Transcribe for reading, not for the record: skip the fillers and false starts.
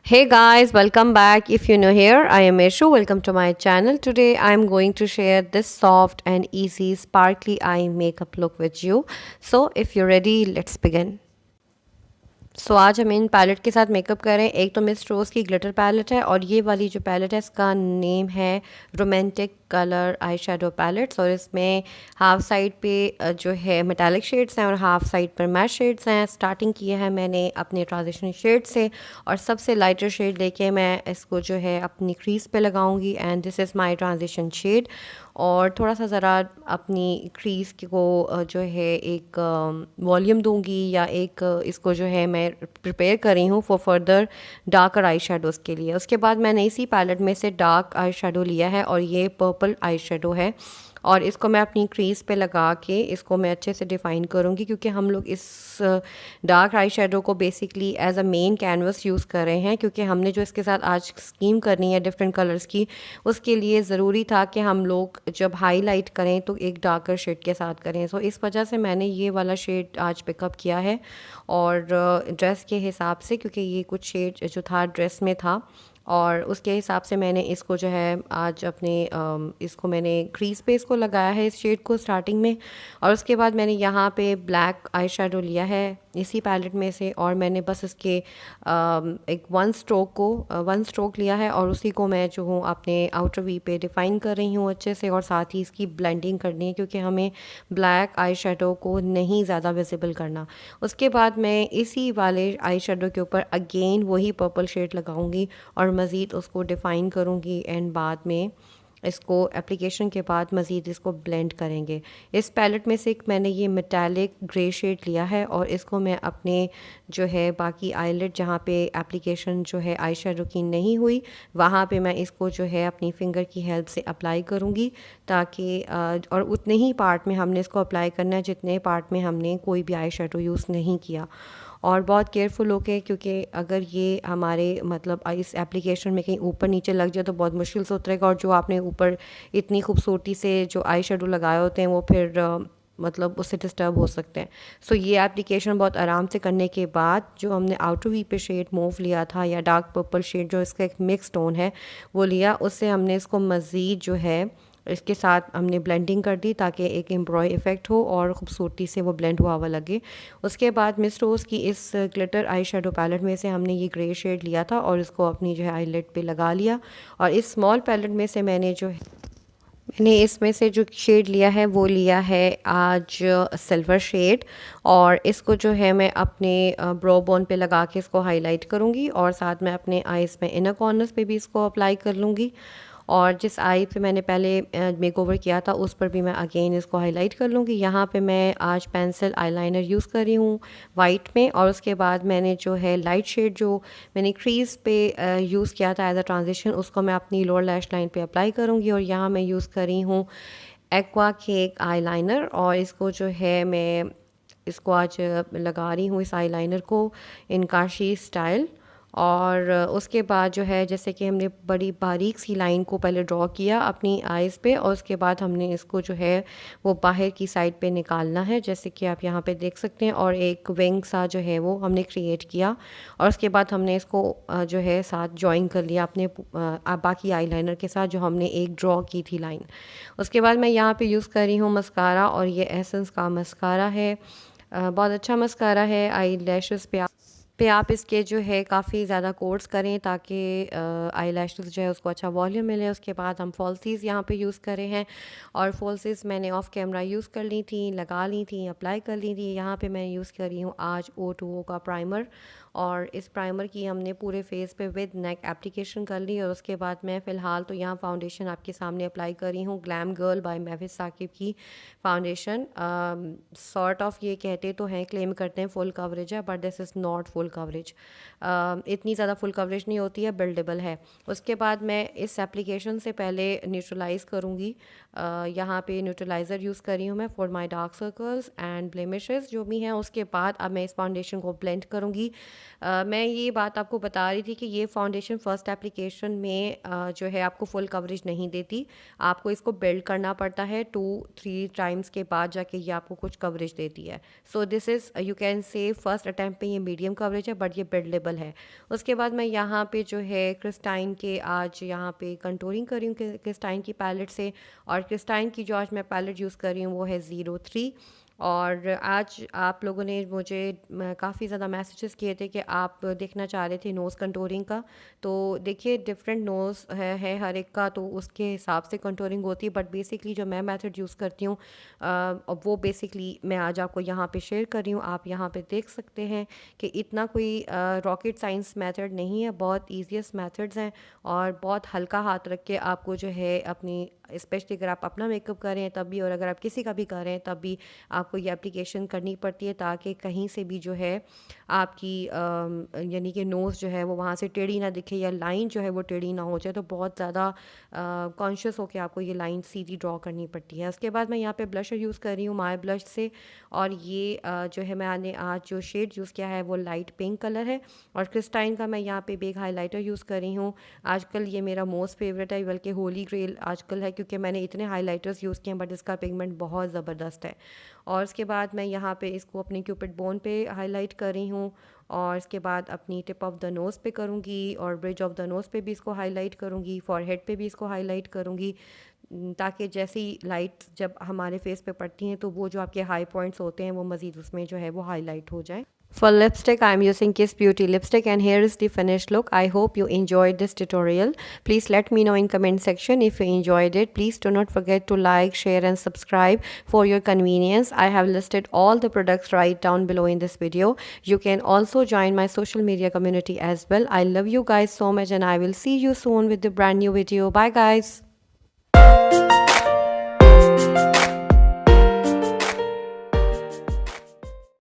Hey guys, welcome back. If you're new here, I am Mehshoo. Welcome to my channel. Today I'm going to share this soft and easy sparkly eye makeup look with you. So if you're ready, let's begin. आज हम इन palette के साथ makeup करें। एक तो miss रोज़ की glitter palette है और ये वाली जो पैलेट है इसका नेम है romantic colour eye shadow pallets. और इसमें हाफ साइड पे जो है मेटालिक शेड्स हैं और हाफ साइड पर मैट शेड्स हैं। स्टार्टिंग किया है मैंने अपने ट्रांजिशन शेड से और सबसे लाइटर शेड लेके मैं इसको जो है अपनी क्रीज पे लगाऊंगी and this is my transition shade. और थोड़ा सा ज़रा अपनी क्रीज को जो है एक वॉल्यूम दूंगी या एक इसको जो है मैं प्रिपेयर कर रही हूँ for further darker eye shadows के लिए। उसके बाद मैंने इसी पैलेट में से डार्क आई शेडो लिया है और ये पर्पल आई शेडो है और इसको मैं अपनी क्रीज पे लगा के इसको मैं अच्छे से डिफ़ाइन करूँगी क्योंकि हम लोग इस डार्क आई शेडो को basically as a main canvas use कर रहे हैं क्योंकि हमने जो इसके साथ आज स्कीम करनी है डिफरेंट कलर्स की उसके लिए ज़रूरी था कि हम लोग जब हाईलाइट करें तो एक डार्कर शेड के साथ करें। सो इस वजह से मैंने ये वाला शेड आज पिकअप किया है और ड्रेस के हिसाब से क्योंकि ये कुछ शेड जो था ड्रेस में था और उसके हिसाब से मैंने इसको जो है आज अपने इसको मैंने क्रीज पे इसको लगाया है इस शेड को स्टार्टिंग में। और उसके बाद मैंने यहाँ पे ब्लैक आई शेडो लिया है इसी पैलेट में से और मैंने बस इसके एक वन स्ट्रोक लिया है और उसी को मैं जो हूँ अपने आउटर वी पे डिफ़ाइन कर रही हूँ अच्छे से और साथ ही इसकी ब्लेंडिंग करनी है क्योंकि हमें ब्लैक आई शेडो को नहीं ज़्यादा विजिबल करना। उसके बाद मैं इसी वाले आई शेडो के ऊपर अगेन वही पर्पल शेड लगाऊंगी और मज़ीद उसको डिफ़ाइन करूँगी एंड बाद में इसको एप्लीकेशन के बाद मज़ीद इसको ब्लेंड करेंगे। इस पैलेट में से एक मैंने ये मेटालिक ग्रे शेड लिया है और इसको मैं अपने जो है बाकी आईलेट जहाँ पे एप्लीकेशन जो है आई शेडो की नहीं हुई वहाँ पे मैं इसको जो है अपनी फिंगर की हेल्प से अप्लाई करूँगी ताकि और उतने ही पार्ट में हमने इसको अप्लाई करना है जितने पार्ट में हमने कोई भी आई शेडो यूज़ नहीं किया। और बहुत केयरफुल होके क्योंकि अगर ये हमारे मतलब इस एप्लीकेशन में कहीं ऊपर नीचे लग जाए तो बहुत मुश्किल से उतरेगा और जो आपने ऊपर इतनी खूबसूरती से जो आई शेडो लगाए होते हैं वो फिर मतलब उससे डिस्टर्ब हो सकते हैं। सो ये एप्लीकेशन बहुत आराम से करने के बाद जो हमने आउटर वी पे शेड मूव लिया था या डार्क पर्पल शेड जो इसका एक मिक्स टोन है वो लिया, उससे हमने इसको मज़ीद जो है इसके साथ हमने ब्लेंडिंग कर दी ताकि एक एम्ब्रॉय इफ़ेक्ट हो और ख़ूबसूरती से वो ब्लेंड हुआ हुआ लगे। उसके बाद मिस रोज़ की इस ग्लिटर आई शेडो पैलेट में से हमने ये ग्रे शेड लिया था और इसको अपनी जो है आईलेट पे लगा लिया। और इस स्मॉल पैलेट में से मैंने इसमें से जो शेड लिया है वो लिया है आज सिल्वर शेड और इसको जो है मैं अपने ब्रो बोन पे लगा के इसको हाईलाइट करूँगी और साथ में अपने आईज़ में इनर कॉर्नर्स पे भी इसको अप्लाई कर लूँगी। और जिस आई पे मैंने पहले मेकओवर किया था उस पर भी मैं अगेन इसको हाईलाइट कर लूँगी। यहाँ पे मैं आज पेंसिल आईलाइनर यूज़ कर रही हूँ वाइट में और उसके बाद मैंने जो है लाइट शेड जो मैंने क्रीज पे यूज़ किया था एज अ ट्रांजिशन उसको मैं अपनी लोअर लैश लाइन पे अप्लाई करूँगी। और यहाँ मैं यूज़ कर रही हूँ एक्वा केक आईलाइनर और इसको जो है मैं इसको आज लगा रही हूँ इस आईलाइनर को इन काशी स्टाइल। और उसके बाद जो है जैसे कि हमने बड़ी बारीक सी लाइन को पहले ड्रॉ किया अपनी आइज़ पे और उसके बाद हमने इसको जो है वो बाहर की साइड पे निकालना है जैसे कि आप यहाँ पे देख सकते हैं और एक विंग सा जो है वो हमने क्रिएट किया और उसके बाद हमने इसको जो है साथ जॉइन कर लिया अपने बाकी आईलाइनर के साथ जो हमने एक ड्रॉ की थी लाइन। उसके बाद मैं यहाँ पे यूज़ कर रही हूँ मस्कारा और ये एसेंस का मस्कारा है, बहुत अच्छा मस्कारा है। आई लैशेज़ पे आप इसके जो है काफ़ी ज़्यादा कोर्स करें ताकि आई लैशेज़ जो है उसको अच्छा वॉल्यूम मिले। उसके बाद हम फॉल्सीज़ यहाँ पे यूज़ करे हैं और फॉल्सीज़ मैंने ऑफ कैमरा यूज़ कर ली थी, लगा ली थी, अप्लाई कर ली थी। यहाँ पे मैं यूज़ कर रही हूँ आज O2O का प्राइमर और इस प्राइमर की हमने पूरे फेस पे विद नेक एप्लीकेशन कर ली। और उसके बाद मैं फ़िलहाल तो यहाँ फाउंडेशन आपके सामने अप्लाई कर रही हूँ glam girl by Mehwish Saqib की फाउंडेशन। सॉर्ट ऑफ ये कहते तो हैं, क्लेम करते हैं फुल कवरेज है but this is not full coverage. इतनी ज़्यादा फुल कवरेज नहीं होती है, बिल्डेबल है। उसके बाद मैं इस एप्लीकेशन से पहले न्यूट्रलाइज़ करूँगी। यहाँ पे न्यूट्रलाइज़र यूज़ कर रही हूँ मैं for my dark circles and blemishes जो भी हैं। उसके बाद अब मैं इस फाउंडेशन को ब्लेंड करूँगी मैं ये बात आपको बता रही थी कि ये फाउंडेशन फर्स्ट एप्लीकेशन में जो है आपको फुल कवरेज नहीं देती। आपको इसको बिल्ड करना पड़ता है 2-3 टाइम्स के बाद जाके ये आपको कुछ कवरेज देती है। So this is you can say first attempt पे ये मीडियम कवरेज है, बट ये बिल्डेबल है। उसके बाद मैं यहाँ पे जो है क्रिस्टाइन के आज यहाँ पे कंटूरिंग कर रही हूँ क्रिस्टाइन की पैलेट से। और क्रिस्टाइन की जो आज मैं पैलेट यूज़ कर रही हूँ वो है 03। और आज आप लोगों ने मुझे काफ़ी ज़्यादा मैसेजेस किए थे कि आप देखना चाह रहे थे नोज़ कंटूरिंग का। तो देखिए डिफरेंट नोज़ है हर एक का, तो उसके हिसाब से कंटूरिंग होती है। बट बेसिकली जो मैं मेथड यूज़ करती हूँ वो बेसिकली मैं आज आपको यहाँ पे शेयर कर रही हूँ। आप यहाँ पे देख सकते हैं कि इतना कोई रॉकेट साइंस मेथड नहीं है, बहुत ईजीएस्ट मेथड्स हैं। और बहुत हल्का हाथ रख के आपको जो है अपनी, स्पेशली अगर आप अपना मेकअप कर रहे हैं तब भी, और अगर आप किसी का भी कर रहे हैं तब भी आपको ये एप्लीकेशन करनी पड़ती है, ताकि कहीं से भी जो है आपकी यानी कि नोज़ जो है वो वहाँ से टेढ़ी ना दिखे या लाइन जो है वो टेढ़ी ना हो जाए। तो बहुत ज़्यादा कॉन्शियस होकर आपको ये लाइन सीधी ड्रॉ करनी पड़ती है। उसके बाद मैं यहाँ पे ब्लशर यूज़ कर रही हूँ माय ब्लश से। और ये जो है मैंने आज जो शेड यूज़ किया है वो लाइट पिंक कलर है। और क्रिस्टाइन का मैं यहाँ पे बिग हाइलाइटर यूज़ कर रही हूँ। आजकल ये मेरा मोस्ट फेवरेट है, बल्कि होली ग्रेल आजकल है, क्योंकि मैंने इतने हाइलाइटर्स यूज़ किए हैं बट इसका पिगमेंट बहुत ज़बरदस्त है। और उसके बाद मैं यहाँ पे इसको अपनी क्यूपिड बोन पे हाईलाइट कर रही हूँ। और इसके बाद अपनी टिप ऑफ द नोज़ पे करूँगी, और ब्रिज ऑफ द नोज़ पे भी इसको हाईलाइट करूँगी, फॉरहेड पे भी इसको हाईलाइट करूँगी, ताकि जैसी लाइट जब हमारे फेस पे पड़ती हैं तो वो जो आपके हाई पॉइंट्स होते हैं वो मज़ीद उसमें जो है वो हाईलाइट हो जाए। For lipstick, I am using Kiss Beauty lipstick, and here is the finished look. I hope you enjoyed this tutorial. Please let me know in comment section if you enjoyed it. Please do not forget to like, share and subscribe for your convenience. I have listed all the products right down below in this video. You can also join my social media community as well. I love you guys so much, and I will see you soon with the brand new video. Bye guys.